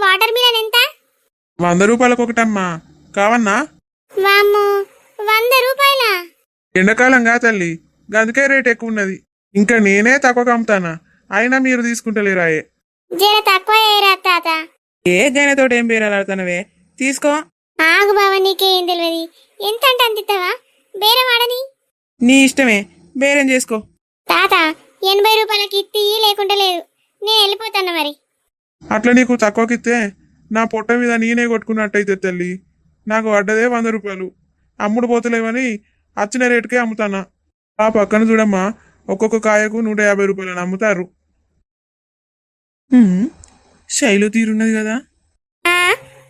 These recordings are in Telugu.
వాటర్ మిలన్ ఎంత? 100 రూపాయలకు ఒకటమ్మా. కావన్నా? వామ్మో, 100 రూపాయలా? ఎండాకాలంగా తల్లి, గందుకే రేట్ ఎక్కువ ఉన్నది. ఇంకా నేనే తక్కువ అమ్ముతానా, అయినా మీరు తీసుకుంటలేరాయే. జర తక్కువ ఏరా తాత. ఏ గైనతోటి ఏం బేరాలాడుతానవే, తీసుకో. ఆగు బావ, నీకేం తెలియదు. ఎంత అంటే అంత ఇస్తావా? బేరం ఆడని. నీ ఇష్టమే, బేరేం చేసుకో. తాత 80 రూపాయలకి ఇత్తి, లేకుంటే లేదు. నేను వెళ్ళిపోతాను మరి. అట్లా నీకు తక్కువకిస్తే నా పొట్ట మీద నేనే కొట్టుకున్నట్టయితే తల్లి. నాకు పడ్డదే 100 రూపాయలు. అమ్ముడు పోతలేవని వచ్చిన రేటుకే అమ్ముతానా. ఆ పక్కన చూడమ్మా, ఒక్కొక్క కాయకు 150 రూపాయలని అమ్ముతారు. శైలు తీరున్నది కదా.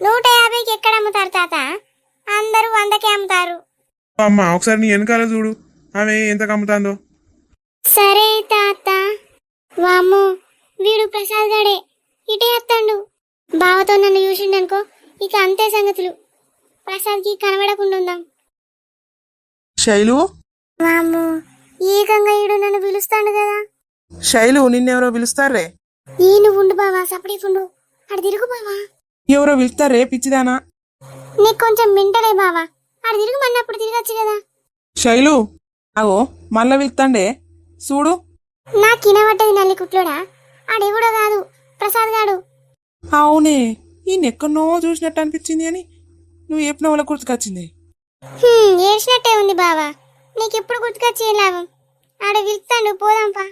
150కి ఎక్కడ అమ్ముతారు తాత? అందరూ 100కే అమ్ముతారు. అమ్మా ఒకసారి నీ వెనకాల చూడు, ఆమె ఎంతకు అమ్ముతాందో. సరే తాత. వామ్మో, వీడు ప్రసాద్ గడే ఇటే వస్తాడు. బావతో నన్ను చూసిండనుకో, ఇక అంతే సంగతులు. ప్రసాద్కి కనబడకుండా ఉందాం. శైలు, వామ్మో, ఏకంగా ఈడు నన్ను పిలుస్తాడు కదా. శైలు నిన్నెవరో పిలుస్తారే. ఈ నువ్వు ఉండు బావా, సపడేకుండు. అడు తిరుగు బావా. ఎవరో పిలుస్తారే పిచ్చిదానా. నీకు కొంచెం మింటలే బావా, అడు తిరుగుమన్నప్పుడు తిరగచ్చు కదా. శైలు, అగో మళ్ళా పిలుస్తాండే చూడు. నా కినబడ్డది నల్లి కుట్లోడా. ఆడెవడో కాదు, ప్రసాద్ గాడు. అవునే, ఈ నెక్కన్నో చూసినట్టు అనిపించింది అని నువ్వు చెప్పిన వాళ్ళ గుర్తుకొచ్చింది. ఏడ్చినట్టే ఉంది బావా. నీకెప్పుడు గుర్తుకొచ్చి ఏం లాభం? ఆడ పిలుస్తాడు, పోదాంపా.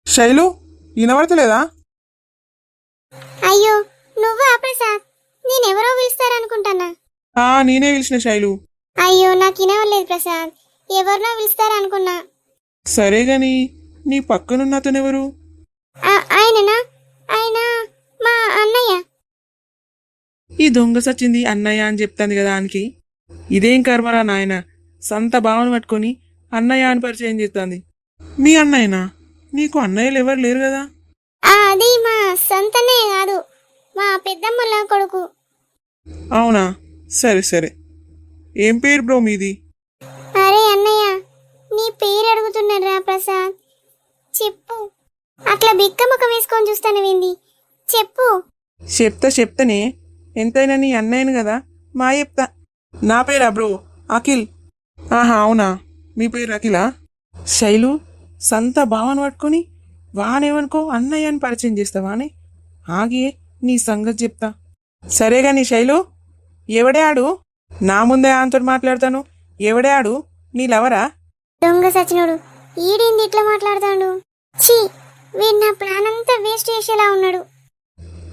శైలు, వినబడతలేదా? అయ్యో, నువ్వా ప్రసాద్? నేనెవరో పిలుస్తారనుకుంటానా. నేనే పిలిచిన శైలు. అయ్యో, నాకు వినవలేదు ప్రసాద్. ఎవరినో పిలుస్తారనుకున్నా. సరే గాని నీ పక్కనున్న అతనెవరు? ఆయననా? ఆయన మా అన్నయ్య. ఈ దొంగ సచ్చింది అన్నయ్య అని చెప్తాంది కదా ఆయనకి. ఇదేం కర్మరా నాయన, సంత భావన పట్టుకొని అన్నయ్య అని పరిచయం చేస్తాంది. మీ అన్నయ్యనా? నీకు అన్నయ్యలు ఎవరు లేరు కదా. అది మా సొంతనే కాదు, మా పెద్దమ్మల కొడుకు. అవునా, సరే సరే. ఏం పేరు బ్రో మీది? అరే అన్నయ్య, నీ పేరు అడుగుతున్నారా ప్రసాద్? చెప్పు. అట్లా బిక్క ముఖం వేసుకొని చూస్తానవేంది? చెప్పు. చెప్తనే, ఎంతైనా నీ అన్నయ్యను కదా, మా చెప్తా. నా పేరా బ్రో? అఖిల్. అవునా, మీ పేరు అఖిలా? శైలు, సంత భావన పట్టుకొని వానేమనుకో అన్నయ్య అని పరిచయం చేస్తావానే. ఆగే నీ సంగతి చెప్తా. సరేగా నీ శైలు, ఎవడే ఆడు? నా ముందే ఆయనతో మాట్లాడతాను. ఎవడే ఆడు? నీ లవరా? దొంగ సచినుడు, ఈడింది ఇట్లా మాట్లాడతాడు. ఛీ, వీడు నా ప్లాన్ అంతా వేస్ట్ చేసేలా ఉన్నాడు.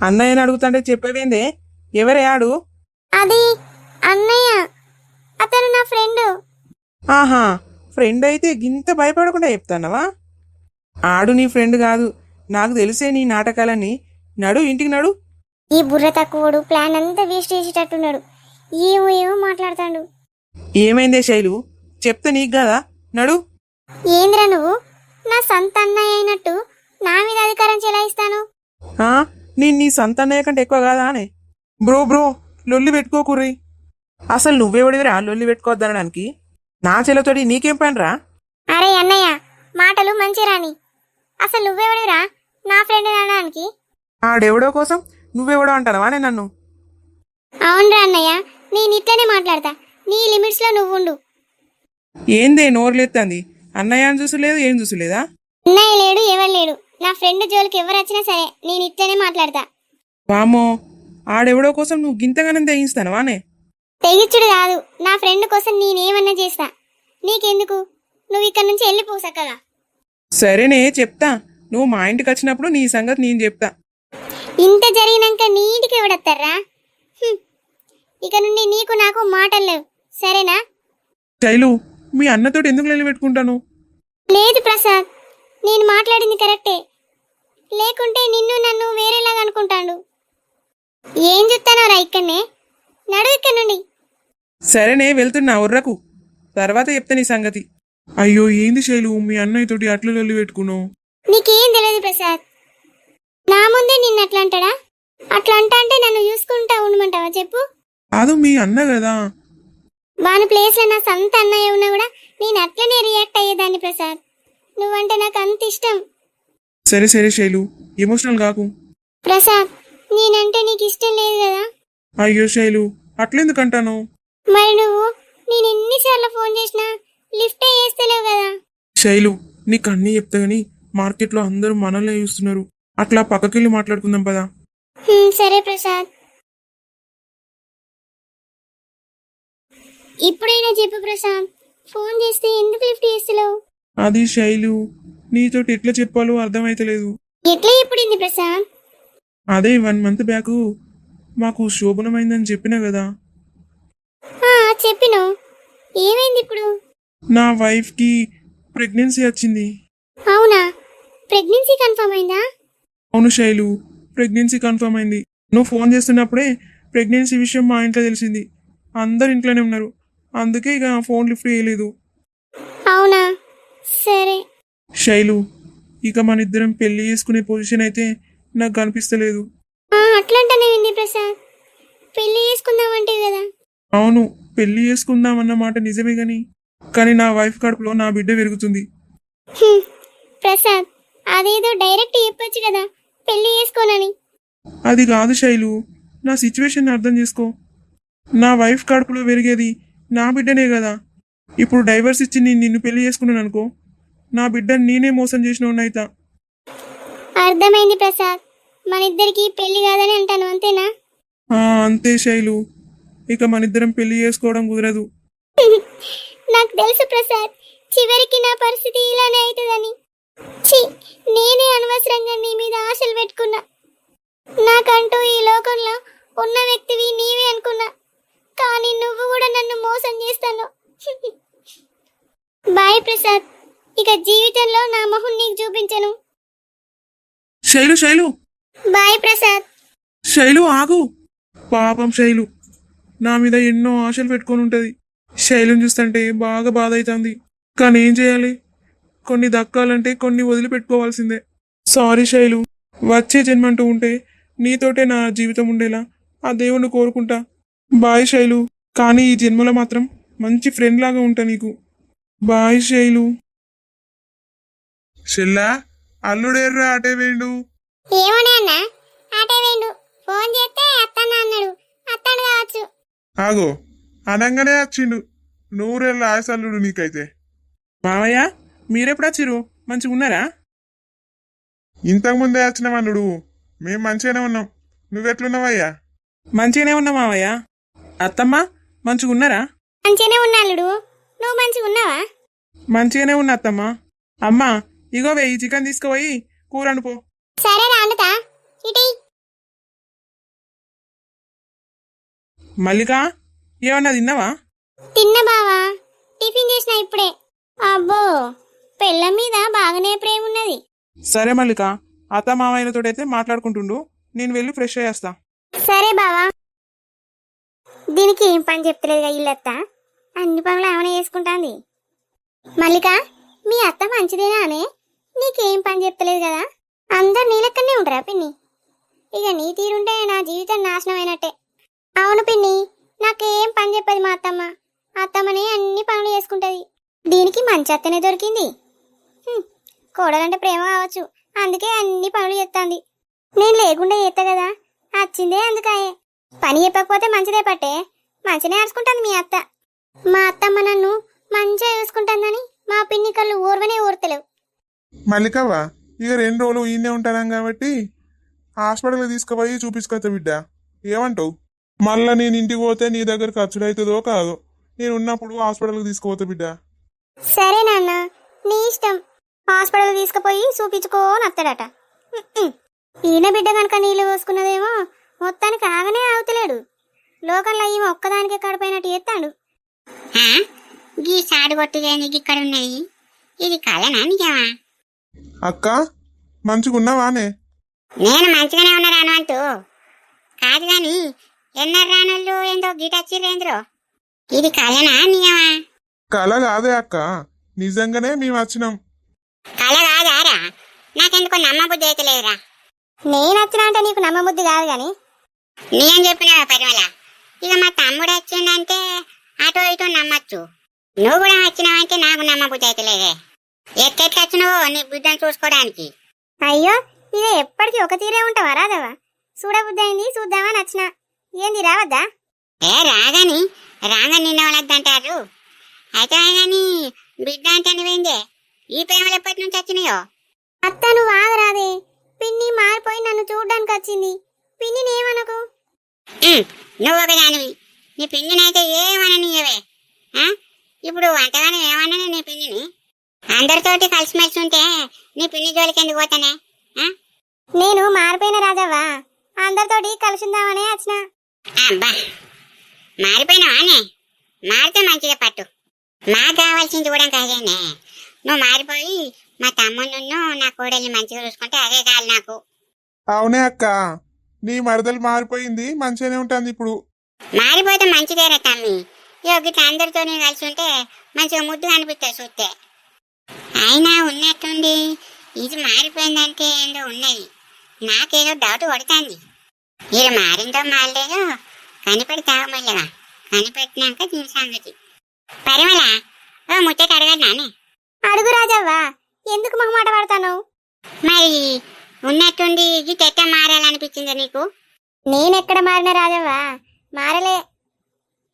అన్నయ్యని అడుగుతాంటే చెప్పేవేందే? ఎవరే ఆడు? అది అన్నయ్య, అతను నా ఫ్రెండ్. ఆహా, ఫ్రెండ్ అయితే గింత భయపడకుండా చెప్తానవా? ఆడు నీ ఫ్రెండ్ కాదు, నాకు తెలిసే నీ నాటకాలని. నడు, ఇంటికి నడు. ఈ బుర్ర తక్కువడు ప్లాన్ అంతా వేస్ట్ చేసేటట్టున్నాడు. ఏమో ఏమో మాట్లాడతాడు. ఏమైందే శైలు, చెప్తే నీకు కదా. నడు. ఏంద్రా నువ్వు? నా సొంత అన్నయ్య అయినట్టు నా మీద అధికారం చెలాయిస్తాను. నేను నీ సొంత అన్నయ్య కంటే ఎక్కువ కాదా అనే? బ్రో లొల్లి పెట్టుకోకుర్రీ. అసలు నువ్వెవడివిరా లొల్లి పెట్టుకోవద్దనడానికి? నా చెల్లతోటి నీకేం పనిరా? అరే అన్నయ్య, మాటలు మంచి రాని. అసలు నువ్వెవడివిరా నా ఫ్రెండ్ అనడానికి? ఆడెవడో కోసం నువ్వెవడో అంటానవా నేను నన్ను? అవునరా అన్నయ్య, నేను ఇట్లనే మాట్లాడతా. నీ లిమిట్స్ లో నువ్వుండు. ఏందే నోరులేస్తుంది? అన్నయ్యని చూసలేదు, ఏం చూసలేదా? అన్నయ్య లేడు, ఎవరు లేడు. నా ఫ్రెండ్ జోలికి ఎవరు వచ్చినా సరే నేను ఇట్లనే మాట్లాడతా. వామో, ఆడెవడో కోసం నువ్వు గింతగానం తెగిస్తానవానే? తెగిచ్చుడు కాదు, నా ఫ్రెండ్ కోసం నేనేమన్నా చేస్తా. నీకెందుకు? నువ్వు ఇక్కడ నుంచి వెళ్ళిపో చక్కగా. సరేనే చెప్తా. నువ్వు మా ఇంటికి వచ్చినప్పుడు నీ సంగతి నేను చెప్తా. ఇంత జరిగినాక నీ ఇంటికి ఎవడొస్తారా? ఇక నుండి నీకు నాకు మాటలు లేవు, సరేనా? శైలు, మీ అన్నతోటి ఎందుకు లొల్లి పెట్టుకుంటాను? లేదు ప్రసాద్, నేను మాట్లాడింది కరెక్టే. లేకుంటే నిన్ను నన్ను వేరేలాగా అనుకుంటాడు. ఏం చెప్తానోరా ఇక్కడనే? నడు ఇక్కడ నుండి. సరేనే, వెళ్తున్నా, ఉర్రకు. తర్వాత చెప్తా నీ సంగతి. అయ్యో ఏంది శైలు, మీ అన్నయ్యతోటి అట్లా లొల్లి పెట్టుకున్నావు? నీకేం తెలియదు ప్రసాద్. నా ముందే నిన్ను అట్లా అంటాడా? అట్లా అంటే నన్ను చూసుకుంటా ఉండమంటావా చెప్పు? కాదు, మీ అన్న కదా. వాని ప్లేస్ లో నా సొంత అన్నయ్య ఉన్నా కూడా నేను అట్లనే రియాక్ట్ అయ్యేదాన్ని ప్రసాద్. నువ్వంటే నాకు అంత ఇష్టం. సరే శైలు, ఎమోషనల్ కాకు. ప్రసాద్, నేనంటే నీకు ఇష్టం లేదు కదా. అయ్యో శైలు, అట్లెందుకంటాను? మరి నువ్వు నేను ఎన్నిసార్లు ఫోన్ చేసినా లిఫ్టే చేస్తలేవు కదా. శైలు, నీకు అన్నీ చెప్తా గానీ మార్కెట్లో అందరూ మనల్ని చూస్తున్నారు. అట్లా పక్కకెళ్ళి మాట్లాడుకుందాం పదా. సరే ప్రసాద్. ఇప్పుడైనా చెప్పు ప్రసాద్, ఫోన్ చేస్తే ఎందుకు లిఫ్ట్ చేస్తలేవు? అది శైలు, నీతోటి ఎట్లా చెప్పాలో అర్థమైతలేదు. ఎట్లా చెప్పింది ప్రసాద్? అదే 1 మంత్ బ్యాక్ మాకు శోభనమైందని చెప్పినా కదా. చెప్పిను. ఏమైంది ఇప్పుడు? నా వైఫ్కి ప్రెగ్నెన్సీ వచ్చింది. అవునా? ప్రెగ్నెన్సీ కన్ఫర్మ్ అయిందా? అవును శైలు, ప్రెగ్నెన్సీ కన్ఫర్మ్ అయింది. నువ్వు ఫోన్ చేస్తున్నప్పుడే ప్రెగ్నెన్సీ విషయం మా ఇంట్లో తెలిసింది. అందరు ఇంట్లోనే ఉన్నారు, అందుకే ఇక ఫోన్ లిఫ్ట్ చేయలేదు. అవునా? సరే. శైలు, ఇక మన ఇద్దరం పెళ్లి చేసుకునే పొజిషన్ అయితే నాకు కనిపిస్తలేదు. అట్లంటానే వింది ప్రసాద్, పెళ్లి చేసుకుందామంటే కదా. అవును, పెళ్లి చేసుకుందాం అన్న మాట నిజమే కానీ నా వైఫ్ కడుపులో నా బిడ్డ పెరుగుతుంది. ప్రసాద్, అదేదో డైరెక్ట్ చెప్పొచ్చు కదా పెళ్లి చేసుకోనని. అది కాదు శైలు, నా సిచ్యువేషన్ అర్థం చేసుకో. నా వైఫ్ కడుపులో పెరిగేది నా బిడ్డనే కదా. ఇప్పుడు డైవర్స్ ఇచ్చి నేను నిన్ను పెళ్లి చేసుకున్నాను అనుకో, నా బిడ్డని నేనే మోసం చేసిన అయితా. అర్థమైంది ప్రసాద్, మన ఇద్దరికి పెళ్లి కాదని అంటాను, అంతేనా? అంతే శైలు, ఇక మన ఇద్దరం పెళ్లి చేసుకోవడం కుదరదు. నాకు తెలుసు ప్రసాద్, చివరికి నా పరిస్థితి ఇలానే అవుతుందని. ఛీ, నేనే అనవసరంగా నీ మీద ఆశలు పెట్టుకున్నా. నాకంటూ ఈ లోకంలో ఉన్న వ్యక్తివి నీవే అనుకున్నా, కానీ నువ్వు కూడా నన్ను మోసం చేస్తాను. బాయ్ ప్రసాద్, ఇక జీవితంలో నా మొహం నీకు చూపించను. శైలు శైలు బాయ్ ప్రసాద్. శైలు ఆగు. పాపం శైలు నా మీద ఎన్నో ఆశలు పెట్టుకొని ఉంటది. శైలుని చూస్తుంటే బాగా బాధ అవుతుంది. కానీ ఏం చేయాలి, కొన్ని దక్కాలంటే కొన్ని వదిలిపెట్టుకోవాల్సిందే. సారీ శైలు, వచ్చే జన్మంటూ ఉంటే నీతోటే నా జీవితం ఉండేలా ఆ దేవుణ్ణి కోరుకుంటా. బాయ్ శైలు, కానీ ఈ జన్మలో మాత్రం మంచి ఫ్రెండ్ లాగా ఉంటా నీకు. బాయ్ శైలు. చెల్లా, అల్లుడేర్రా అటే వేండు. ఏమోనే అన్న, అటే వేండు. ఫోన్ చేస్తే అత్తన్న అన్నాడు, అత్తాడు కావచ్చు. ఆగో, అనంగానే వచ్చిండు. నూరేళ్ళ ఆశల్లుడు నీకైతే. మావయ్య, మీరెప్పుడు వచ్చిర్రు? మంచిగా ఉన్నారా? ఇంతకుముందే వచ్చిన మన్నుడు. మేం మంచిగానే ఉన్నాం. నువ్వెట్లున్నావయ్యా? మంచిగానే ఉన్నా మావయ్య. అత్తమ్మ, మంచిగా ఉన్నారా? మంచిగానే ఉన్నా అల్లుడు, నువ్వు మంచిగా ఉన్నావా? మంచిగానే ఉన్నా అత్తమ్మ. అమ్మా, ఇగో వెయ్యి చికెన్ తీసుకుపోయి కూర అనుకో. సరే రాండుతా. ఇటీ మల్లిక, ఏమన్నా తిన్నావా? తిన్న బావా, టిఫిన్ చేసిన ఇప్పుడే. అబ్బో, పెళ్ళ మీద బాగానే ప్రేమ ఉన్నది. సరే మల్లిక, అత్త మామయ్యలతోటైతే మాట్లాడుకుంటుండు, నేను వెళ్ళి ఫ్రెష్ అయ్యేస్తా. సరే బావా. దీనికి ఏం పని చెప్తలేదుగా ఇల్లత్త, అన్ని పనులు ఏమైనా చేసుకుంటాంది. మల్లిక, మీ అత్త మంచిదేనా అనే? నీకేం పని చెప్తలేదు కదా. అందరు నీ లెక్కనే ఉంటారా పిన్ని? ఇక నీ తీరుంటే నా జీవితం నాశనం అయినట్టే. అవును పిన్ని, నాకేం పని చెప్పదు మా అత్తమ్మ. అత్తమ్మనే అన్ని పనులు చేసుకుంటది. దీనికి మంచి అత్తనే దొరికింది. కోడలంటే ప్రేమ కావచ్చు, అందుకే అన్ని పనులు చేస్తాంది. నేను లేకుండా చేస్తా కదా, వచ్చిందే అందుకాయే. పని చెప్పకపోతే మంచిదే పట్టే, మంచినే అరుచుకుంటాను మీ అత్త. మా అత్తమ్మ నన్ను మంచిగా చూసుకుంటాందని మా పిన్ని కళ్ళు ఓర్వనే ఓర్తలేవు. మల్లికవ్వ, ఇక 2 రోజులు ఈయనే ఉంటాను కాబట్టి హాస్పిటల్కి తీసుకుపోయి చూపించుకోతా బిడ్డ. ఏమంటావు? మళ్ళా నేను ఇంటికి పోతే నీ దగ్గర ఖర్చుడవుతుందో కాదో. నేను ఉన్నప్పుడు హాస్పిటల్కి తీసుకుపోతా బిడ్డ. సరే నాన్న, నీ ఇష్టం. హాస్పిటల్ తీసుకుపోయి చూపించుకోని వస్తాడట. ఈయన బిడ్డ కనుక నీళ్ళు పోసుకున్నదేమో మొత్తానికి ఆగనే ఆగుతలేడు. లోకంలో ఈమె ఒక్కదానికే కడిపోయినట్టు చేస్తాడు. గీ సాడు కొట్టుగా ఇక్కడ ఉన్నది, ఇది కలనా నిజమా? అక్క, మంచిగున్నావానే? నేను మంచిగానే ఉన్నా రానంటూ కాదు గాని ఎన్నర రానోళ్ళు ఏందో గిటచ్చిరేంద్రో, ఇది కలనా నిజమా? కల కాదే అక్క, నిజంగానే మేము వచ్చినాం. కల కాదారా? నాకెందుకు నమ్మబుద్ధి అయితే లేదురా. నేను వచ్చినా అంటే నీకు నమ్మబుద్ధి కాదు గాని నేను చెప్పిన పరిమళ, ఇక మా తమ్ముడు వచ్చిందంటే అటో ఇటో నమ్మచ్చు. నువ్వు కూడా వచ్చినావంటే నాకు నమ్మబుద్ధి అయితే లేదే. ఎక్కడికి వచ్చినావో నీ బిడ్డను చూసుకోవడానికి. అయ్యో, ఇక ఎప్పటికీ ఒక తీరే ఉంటావా రాదవా? చూడబుద్ధి అయింది, చూద్దామని వచ్చిన. ఏంది రావద్దా? ఏ రాగాని నిన్న వాళ్ళంటారు. అయితే కానీ బిడ్డ అంటే నువ్వేందే ఈ ప్రేమలు ఎప్పటి నుంచి వచ్చినాయో? అత్త నువ్వు ఆగరాదే. పిన్ని మారిపోయి నన్ను చూడ్డానికి వచ్చింది. పిన్నిని ఏమనకు. నువ్వు ఒక దానివి, నీ పిన్నినైతే ఏమననియవే. ఇప్పుడు వంటగానే ఏమన్నా నీ పిన్నిని? అందరితోటి కలిసిమెలిసి ఉంటే నీ పిన్ని జోలికి ఎందుకు పోతానే? నేను మారిపోయిన రాజవ్వ, అందరితోటి కలిసిందామనే వచ్చిన. అబ్బా మారిపోయినావానే? మారితే మంచిగా పట్టు. నాకు కావాల్సింది కూడా కాదేనే. నువ్వు మారిపోయి మా తమ్ముడును నా కోడల్ని మంచిగా చూసుకుంటే అదే చాలు నాకు. అవునే అక్క, నీ మరదలు మారిపోయింది, మంచిగానే ఉంటుంది ఇప్పుడు. మారిపోతే మంచిదేరా తమ్మి. గిట్లా అందరితో కలిసి ఉంటే మంచిగా ముద్దుగా అనిపిస్తుంది చూస్తే. అయినా ఉన్నట్టుండి ఇది మారిపోయిందంటే ఏందో ఉన్నది. నాకేదో డౌట్ కొడుతుంది. ఇది మారిందో మారలేదో కనిపెడతావు మళ్ళగా. కనిపెట్టినాక దీని సంగతి. పరిమళ ఓ ముచ్చట అడగడానే? అడుగు రాజవ్వ, ఎందుకు మొహమాట పడతాను? మరి ఉన్నట్టుండి ఇది తెట్ట మారాలనిపించిందా నీకు? నేనెక్కడ మారిన రాజవ్వ? మారలే.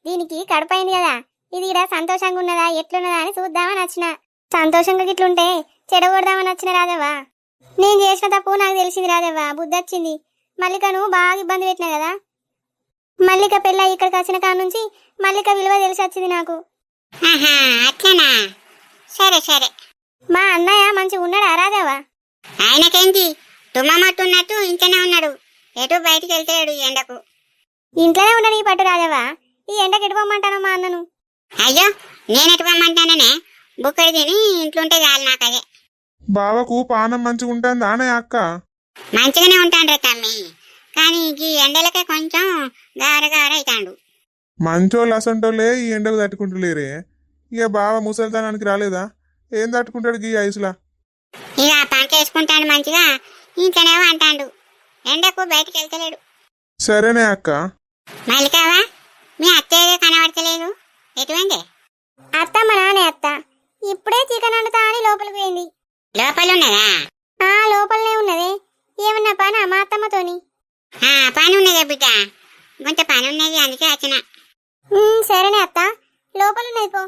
దీనికి కడుపైంది కదా, ఇది ఇక్కడ సంతోషంగా ఉన్నదా ఎట్లున్నదా అని చూద్దామని వచ్చిన. సంతోషంగా గిట్లుంటే చెడగొడదామని వచ్చిన రాజవ్వ. నేను చేసిన తప్పు నాకు తెలిసింది రాజవ్వ, బుద్ధి వచ్చింది. మల్లికను బాగా ఇబ్బంది పెట్టినా కదా. మల్లిక పెళ్ళ ఇక్కడికి వచ్చిన కాడ నుంచి మల్లిక విలువ తెలిసి వచ్చింది నాకు. అట్లనా? సరే సరే. మా అన్నయ్య మంచిగా ఉన్నాడా రాజవ్వ? ఆయనకేంటి తుమ్మమట్టున్నట్టు ఇంట్లోనే ఉన్నాడు. ఎటు బయటికి వెళ్తాడు ఈ ఎండకు. ఇంట్లోనే ఉండని పట్టు రాజవ్వ, ఈ ఎండకి ఎటుపోమంటాను మా అన్నను. అయ్యో నేనెటు పొమ్మంటాననే? బుక్కడి తిని ఇంట్లుంటే చాలు నాకు. అదే బావకు పానం మంచిగా ఉంటుంది ఆనే అక్క. మంచిగానే ఉంటాడు తమ్మి, కానీ ఈ ఎండలకే కొంచెం గార అవుతాడు. మంచోళ్ళు అసంటోళ్ళే ఈ ఎండకు తట్టుకుంటలేరే. ఇక బావ ముసలితనానికి రాలేదా? ఏం తట్టుకుంటాడు గీ ఐసులా? ఇక పంకేసుకుంటాడు మంచిగా, ఇంట్లోనేమో అంటాడు. ఎండకు బయటికి వెళ్తలేడు. సరేనే అక్క. మల్లికావా మీ అత్తయ్య కనబడతలేదు, ఎటువంటి? అత్త మా నానే అత్త. ఇప్పుడే చికెన్ వండుతా అని లోపలికి పోయింది. లోపలున్నదా? లోపలనే ఉన్నదే. ఏమన్నా పని మా అత్తమ్మతోని? పని ఉన్నదే బిడ్డ, కొంత పని ఉన్నది అందుకే వచ్చిన. సరేనే అత్త, లోపలున్నది పో.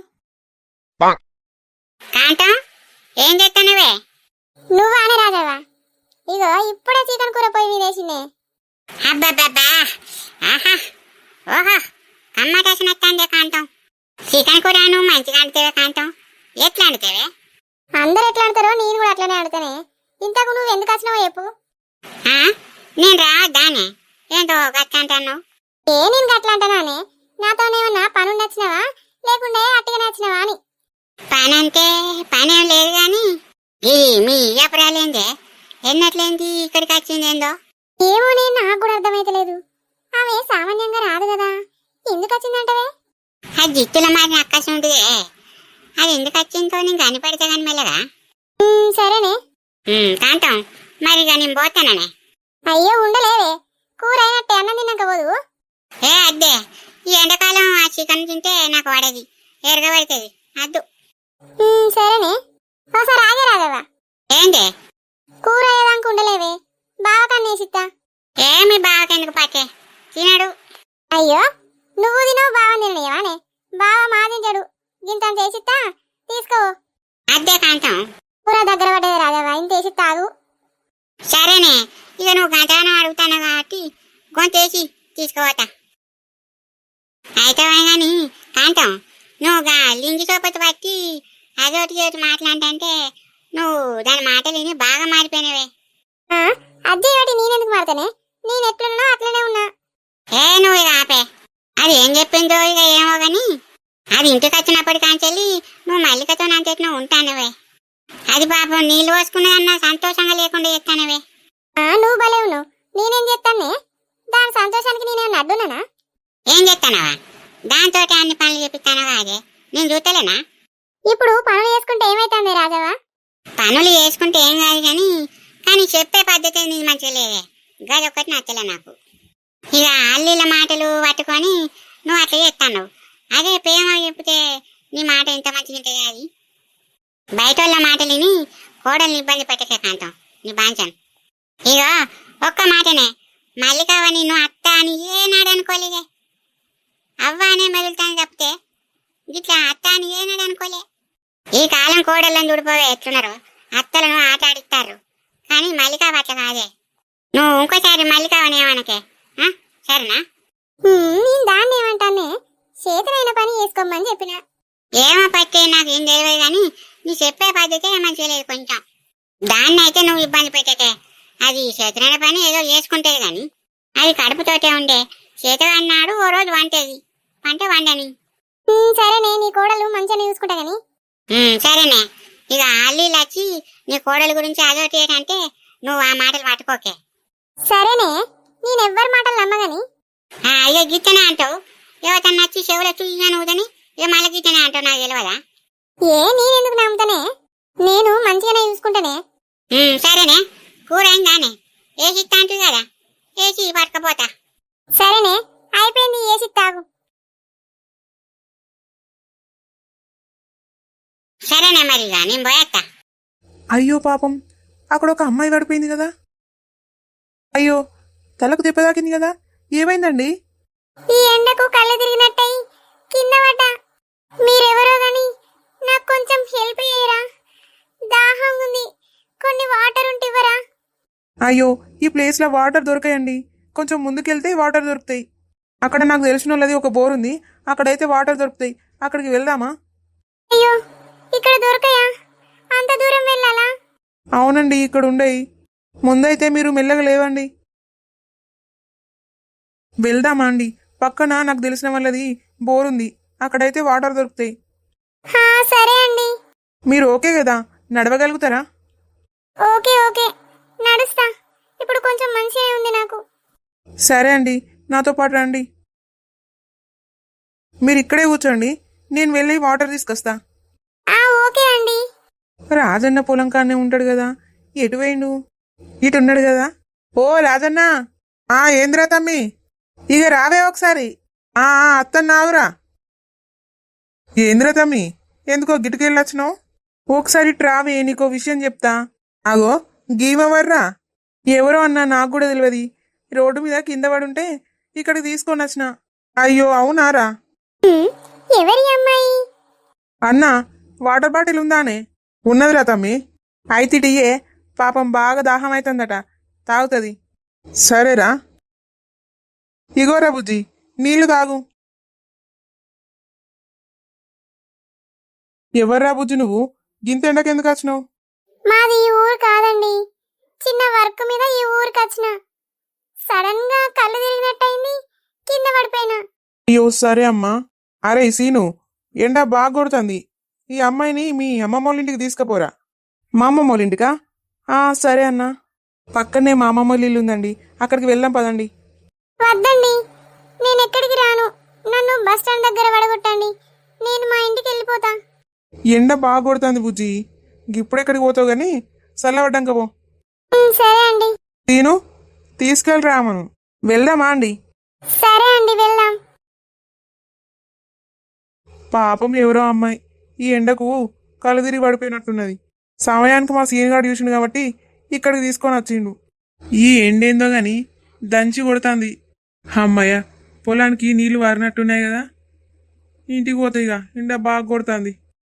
కాంతం ఏం చేస్తానవే? నువ్వు అనే రాజవ్వ, ఇగో ఇప్పుడే చికెన్ కూర పోయి మీదేసిందే. అబ్బబ్బబ్బా, ఆహా ఓహో కమ్మటేసిన వస్తాందే కాంతం. చికెన్ కూర నువ్వు మంచిగా అంటేవే కాంతం. ఎట్లా అంటేవే? అందరు ఎట్లా ఆడతారో నేను కూడా అట్లనే ఆడతానే. ఇంతకు నువ్వు ఎందుకు వచ్చినావో చెప్పు. నేను రాదానే ఏంటో గట్ట అంటాను. నేను గట్లా అంటానానే? నాతోనేమన్నా పనుండి వచ్చినావా లేకుండే అట్టిగానే వచ్చినావా అని. పనంటే పనేం లేదు గాని ఇది మీ అప్పురాలేందే ఎన్నట్లేంది ఇక్కడికి వచ్చింది ఏందో? ఏమో నేను నాకు కూడా అర్థమైతలేదు. ఆమె సామాన్యంగా రాదు కదా, ఎందుకు వచ్చిందంటవే? ఆ జిత్తుల మారిన అక్కసం ఉంటుంది, అది ఎందుకు వచ్చిందో నేను కనిపెడతా కానీ మెల్లగా. సరేనే కాంతం, మరి ఇక నేను పోతాననే. అయ్యో ఉండలేవే, కూర అయినట్టే అన్నం తిన్నాక పోదు. అద్దే ఈ ఎండాకాలం ఆ చికెన్ తింటే నాకు పడది, ఎరగబడుతుంది అద్దు. సరేనే, ఒకసారి ఆగే రాదవా. ఏందే? కూర అయ్యేదానికి ఉండలేవే, బాగా కన్నేసిత్తా. ఏమి బాగా ఎందుకు పట్టే తినడు. అయ్యో నువ్వు తినవు, బాగా తినలేవానే? బాగా మా తింటాడు, గింత చేసిత్తా తీసుకో. అద్దే కాంతం, కూర దగ్గర పడ్డది రాదవా, ఇంత వేసి తాగు. సరేనే, ఇక నువ్వు గంటగానం అడుగుతాను కాబట్టి గొంతేసి తీసుకోవతా. అయితే కానీ కాంతం, నువ్వు లింగి చోపతి పట్టి అదొకటి ఒకటి మాట్లాడంటే నువ్వు దాని మాటలు విని బాగా మారిపోయినవే. అదే ఒకటి నేనెందుకు మారుతానే? నేను ఎట్లున్నా అట్లనే ఉన్నా. నువ్వు ఇక ఆపే. అది ఏం చెప్పిందో ఇక ఏమో గాని అది ఇంటికి వచ్చినప్పటి కాంచెల్లి నువ్వు మల్లికతో అంతేట్నో ఉంటానవే. అది పాపం నీళ్ళు పోసుకున్నదన్నా సంతోషంగా లేకుండా చెప్తానవే. నువ్వు భలే ఉన్నావు, నేనేం చెప్తానే? దాని సంతోషానికి నేనేమన్నా అడ్డున్నానా? ఏం చెప్తానవా? దాంతో అన్ని పనులు చెప్పిస్తానవా? అదే నేను చూస్తలేనా? ఇప్పుడు పనులు చేసుకుంటే ఏమైతుంది రాజవా? పనులు చేసుకుంటే ఏం కాదు కానీ చెప్పే పద్ధతి నీది మంచిగా లేదే, గది ఒక్కటి నచ్చలే నాకు. ఇక అల్లీల మాటలు పట్టుకొని నువ్వు అట్లా చేస్తాను. అదే ప్రేమ చెప్తే నీ మాట ఎంత మంచిగా ఉంటుంది. అది బయట వాళ్ళ మాటలు విని కోడల్ని ఇబ్బంది పెట్టకే కాంతం, నీ బాంచను. ఇక ఒక్క మాటనే, మల్లికవ్వ నిన్ను అత్త అని ఏనాడు అనుకోలేదే. అవ్వ అనే మెదులుతాను తప్పితే ఇట్లా అత్త అని ఏనాడు అనుకోలే. ఈ కాలం కోడళ్ళని చూడిపోవే ఎట్లున్నారు, అత్తలను ఆట ఆడిస్తారు. కానీ మల్లికవ్వ అట్లా కాదే. నువ్వు ఇంకోసారి మల్లికవ్వని ఏమనకే, సరేనా? నేను దాన్ని ఏమంటానే, చేతనైన పని చేసుకోమని చెప్పిన. ఏమో పట్టే నాకు ఏం తెలియదు కానీ నీ చెప్పే పద్ధతే మంచిగా లేదు కొంచెం. దాన్ని అయితే నువ్వు ఇబ్బంది పెట్టకే. అది చేతనైన పని ఏదో చేసుకుంటేది కానీ అది కడుపుతోటే ఉండే. చేత అన్నాడు ఓ రోజు వంటేది, వంటే వండని. సరేనే, నీ కోడలు మంచిగా చూసుకుంటా గాని. సరేనే, ఇక అల్లీలు వచ్చి నీ కోడల గురించి అదొకటి అంటే నువ్వు ఆ మాటలు పట్టుకోకే. సరేనే, నేనెవ్వరి మాటలు నమ్మగాని. ఇక గిట్టనే అంటావు, ఎవతన్నా వచ్చి చెవులో చూసినా నువ్వుదని ఇక మళ్ళీ గిట్టనే అంటావు, నాకు తెలియదా? నేనెందుకు నమ్ముతానే, నేను మంచిగానే చూసుకుంటానే. సరేనే, కూర అయిందానే? ఏసి ఇస్తా అంటుంది కదా, ఏసి పట్టుకపోతా. సరేనే, అయిపోయింది, ఏసి తాగు. సరేనే మరి ఇక నేను పోయేస్తా. అయ్యో పాపం, అక్కడ ఒక అమ్మాయి పడిపోయింది కదా. అయ్యో, తలకు దెబ్బ తాకింది కదా, ఏమైందండి? ఈ ఎండకు కళ్ళు తిరిగినట్టయి కింద పడ్డా. మీరెవరో గాని నాకు కొంచెం హెల్ప్ చేయరా? దాహం ఉంది, కొన్ని వాటర్ ఉంటే ఇవ్వరా? అయ్యో, ఈ ప్లేస్లో వాటర్ దొరకాయండి. కొంచెం ముందుకెళ్తే వాటర్ దొరుకుతాయి. అక్కడ నాకు తెలిసిన వాళ్ళది ఒక బోర్ ఉంది, అక్కడైతే వాటర్ దొరుకుతాయి. అక్కడికి వెళ్దామా? అయ్యో, ఇక్కడ దొరకయా? అంత దూరం వెళ్ళాలా? అవునండి, ఇక్కడ ఉండయి. ముందైతే మీరు మెల్లగా లేవండి. వెళ్దామా అండి? పక్కన నాకు తెలిసిన వాళ్ళది బోర్ ఉంది, అక్కడైతే వాటర్ దొరుకుతాయి. సరే అండి. మీరు ఓకే కదా, నడవగలుగుతారా? ఓకే ఓకే, నడుస్తా. ఇప్పుడు కొంచెం మంచిగా ఉంది నాకు. సరే అండి, నాతో పాటు రండి. మీరు ఇక్కడే కూర్చోండి, నేను వెళ్ళి వాటర్ తీసుకొస్తా. ఓకే అండి. రాజన్న పొలం కాడనే ఉంటాడు కదా, ఎటు వేయండు? ఇటు ఉన్నాడు కదా. ఓ రాజన్న, ఏంద్రా తమ్మి, ఇక రావే ఒకసారి. అత్తన్నావురా. ఏంద్రా తమ్మి, ఎందుకో గిటుకెళ్ళొచ్చినావు? ఒకసారి రావే, నీకో విషయం చెప్తా. అగో గీమవర్రా, ఎవరో అన్నా, నాకు కూడా తెలియదు. రోడ్డు మీద కింద పడుంటే ఇక్కడికి తీసుకొని వచ్చిన. అయ్యో అవునారా? ఎవరి అమ్మాయి? అన్నా, వాటర్ బాటిల్ ఉందానే? ఉన్నదిరా తమ్మి. అయితే టీయే, పాపం బాగా దాహం అవుతుందట, తాగుతుంది. సరేరా, ఇగోరా బుజ్జి, నీళ్లు తాగు. ఎవర్రా బుజ్జి నువ్వు, గింత ఎండకెందుకు వచ్చినావు? మాది ఈ ఊరు కాదండి, చిన్న వర్క్ మీద ఈ ఊరికి వచ్చిన. సడన్ గా కళ్ళు తిరిగినట్టయింది, కింద పడిపోయినా. అయ్యో సరే అమ్మా. అరే సీను, ఎండ బాగా కొడుతుంది, ఈ అమ్మాయిని మీ అమ్మమ్మ వాళ్ళ ఇంటికి తీసుకుపోరా. మా అమ్మమ్మ వాళ్ళ ఇంటికా? సరే అన్నా, పక్కనే మా అమ్మమ్మ వాళ్ళ ఇల్లు ఉందండి, అక్కడికి వెళ్దాం పదండి. వద్దండి, నేను ఎక్కడికి రాను. నన్ను బస్ స్టాండ్ దగ్గర పడగొట్టండి, నేను మా ఇంటికి వెళ్ళిపోతా. ఎండ బాగా కొడుతుంది బుజ్జి, ఇప్పుడెక్కడికి పోతావు గాని చల్లబడ్డాక పో. సరే అండి. సీను, తీసుకెళ్ళరా మనం, వెళ్దామా అండి? సరే అండి, వెళ్దాం. పాపం ఎవరో అమ్మాయి ఈ ఎండకు కళ్ళు తిరిగి పడిపోయినట్టున్నది. సమయానికి మా సీనిగాడు చూసిండు కాబట్టి ఇక్కడికి తీసుకొని వచ్చిండు. ఈ ఎండేందో గాని దంచి కొడుతుంది. అమ్మయ్య, పొలానికి నీళ్లు వారినట్టున్నాయి కదా, ఇంటికి పోతాయి. ఇక ఎండ బాగా కొడుతుంది.